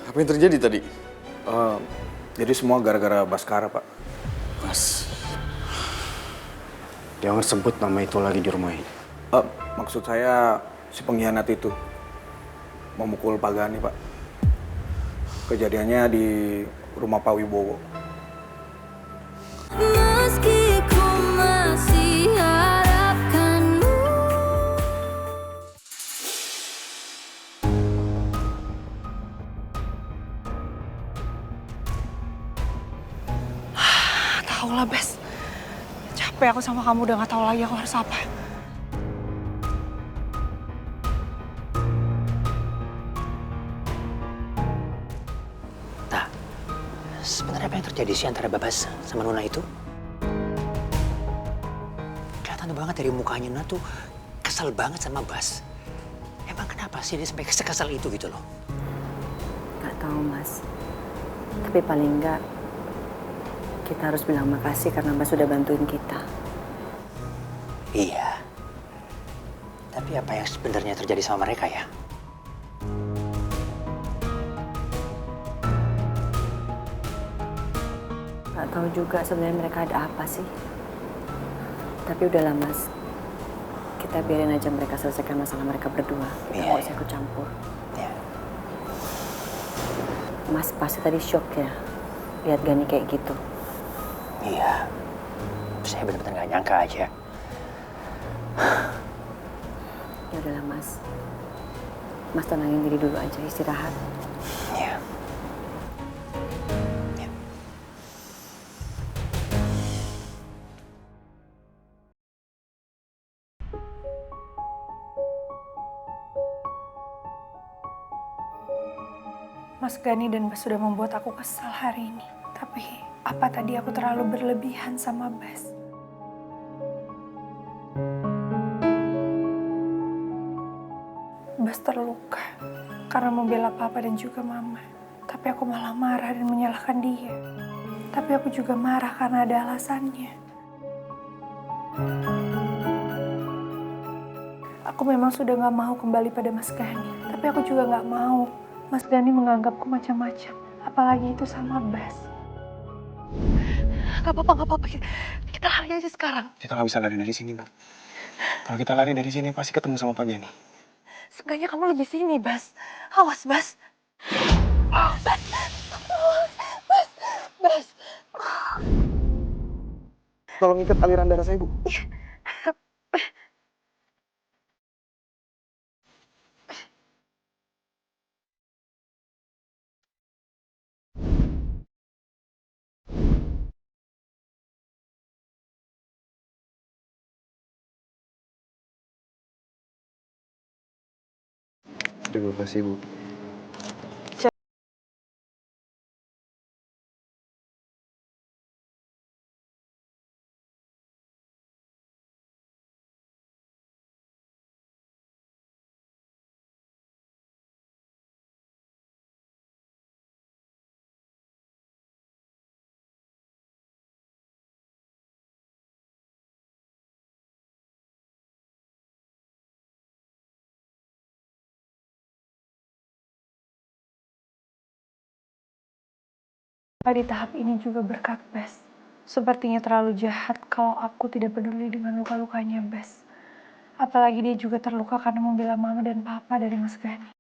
Apa yang terjadi tadi? Eh, jadi semua gara-gara Baskara, Pak. Mas, Jangan sebut nama itu lagi di rumah ini. Maksud saya si pengkhianat itu memukul Pak Gani, Pak. Kejadiannya di rumah Pak Wibowo. Meski ku masih harapkanmu. Tahu lah, Bes. Capek aku sama kamu, udah gak tahu lagi aku harus apa. Nah, sebenarnya apa yang terjadi sih antara Babas sama Nona itu? Kelihatan banget dari mukanya Nona tuh kesal banget sama Bas. Emang kenapa sih dia sampai sekesal itu gitu loh? Gak tahu, Mas. Tapi paling enggak kita harus bilang makasih karena Mas sudah bantuin kita. Iya. Tapi apa yang sebenarnya terjadi sama mereka ya? Gak tahu juga sebenarnya mereka ada apa sih. Tapi udahlah, Mas. Kita biarin aja mereka selesaikan masalah mereka berdua. Kita Iya, nggak usah ikut campur. Ya. Mas pasti tadi shock ya lihat Gani kayak gitu. Iya. Saya benar-benar gak nyangka aja. Ya udahlah, Mas. Mas tenangin diri dulu aja, istirahat. Iya. Ya. Mas Gani dan Bas sudah membuat aku kesal hari ini. Tapi apa tadi aku terlalu berlebihan sama Bas? Bas terluka karena membela papa dan juga mama. Tapi aku malah marah dan menyalahkan dia. Tapi aku juga marah karena ada alasannya. Aku memang sudah gak mau kembali pada Mas Gani. Tapi aku juga gak mau Mas Gani menganggapku macam-macam. Apalagi itu sama Bas. Gak apa-apa, gak apa-apa. Kita lari aja sekarang. Kita nggak bisa lari dari sini, Bang. Kalau kita lari dari sini pasti ketemu sama Pak Gani. Seenggaknya kamu lebih sini, Bas. Awas, Bas. Bas. Bas. Bas. Tolong ikat aliran darah saya, Bu. Terima kasih, Bu. Di tahap ini juga berkat Bas. Sepertinya terlalu jahat kalau aku tidak peduli dengan luka-lukanya Bas. Apalagi dia juga terluka karena membela mama dan papa dari Mas Gani.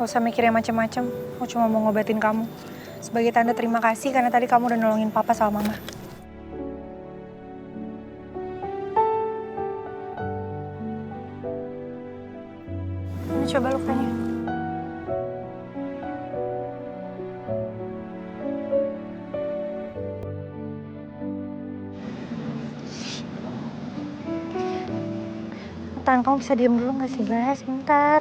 Gak usah mikir yang macam-macam. Aku cuma mau ngobatin kamu. Sebagai tanda terima kasih karena tadi kamu udah nolongin papa sama mama. Ini coba lukanya. Tahan, kamu bisa diam dulu gak sih, Bas? Bentar.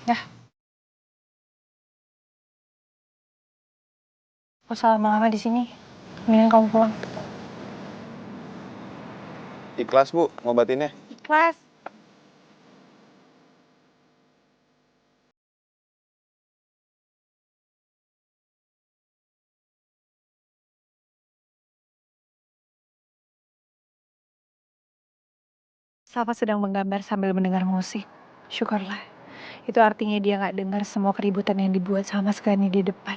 Ya. Gak usah lama-lama di sini. Mendingan kamu pulang. Ikhlas, Bu, ngobatinnya. Kelas. Safa sedang menggambar sambil mendengar musik. Syukurlah. Itu artinya dia nggak dengar semua keributan yang dibuat sama Sekani di depan.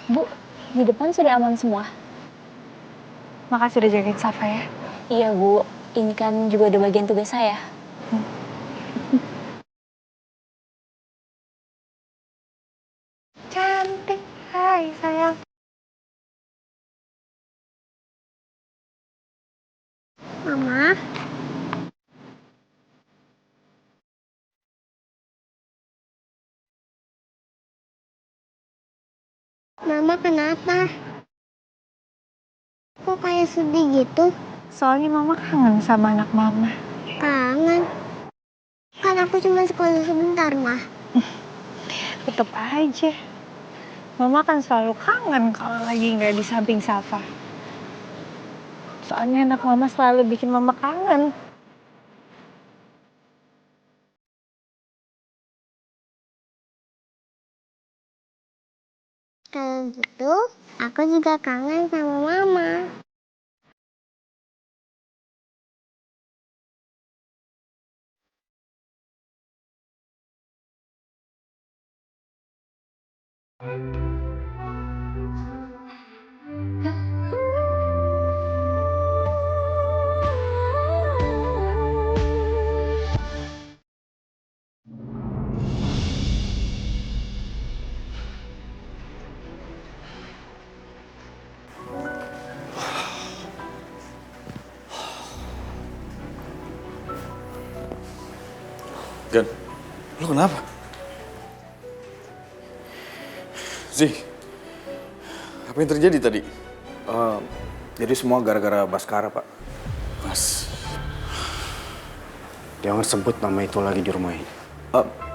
Bu, di depan sudah aman semua? Makasih udah jagain Safa ya. Iya, Bu. Ini kan juga udah bagian tugas saya. Cantik. Hai sayang. Mama? Mama kenapa? Kok kayak sedih gitu? Soalnya mama kangen sama anak mama. Kangen. Kan aku cuma sekolah sebentar, Mah. Tetep aja. Mama kan selalu kangen kalau lagi nggak di samping Safa. Soalnya anak mama selalu bikin mama kangen. Kalau gitu, aku juga kangen sama Mama. Gan, lu kenapa? Zih, apa yang terjadi tadi? Jadi semua gara-gara Baskara, Pak. Mas, Jangan sebut nama itu lagi di rumah ini.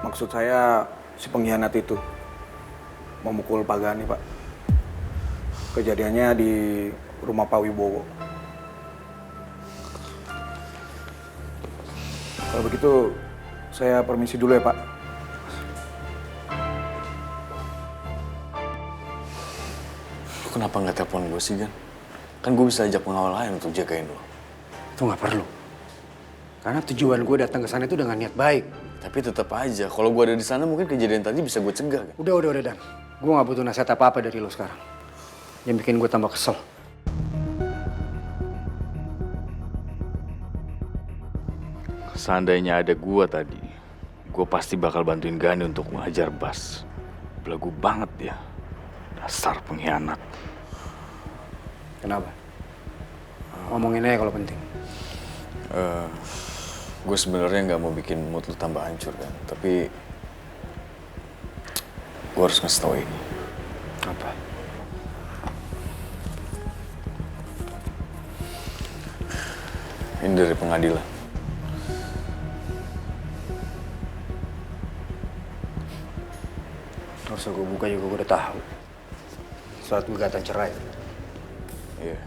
Maksud saya si pengkhianat itu memukul Pak Gani, Pak. Kejadiannya di rumah Pak Wibowo. Kalau begitu, saya permisi dulu ya, Pak. lu kenapa nggak telepon gue sih, Gan? Kan gue bisa ajak pengawal lain untuk jagain lo. Itu nggak perlu. Karena tujuan gue datang ke sana itu dengan niat baik. Tapi tetap aja, kalau gue ada di sana mungkin kejadian tadi bisa gue cegah, kan? Udah, Dan. Gue nggak butuh nasihat apa-apa dari lo sekarang. Yang bikin gue tambah kesel. Seandainya ada gua tadi, gua pasti bakal bantuin Gani untuk menghajar Bas. Belagu banget dia. Dasar pengkhianat. Kenapa? Ngomongin aja kalau penting. Gue sebenarnya nggak mau bikin mood lu tambah hancur, kan? Tapi gue harus ngasih tau ini. Apa? Ini dari pengadilan. Gak usah gue buka juga, gue udah tahu. Surat gugatan cerai. Iya.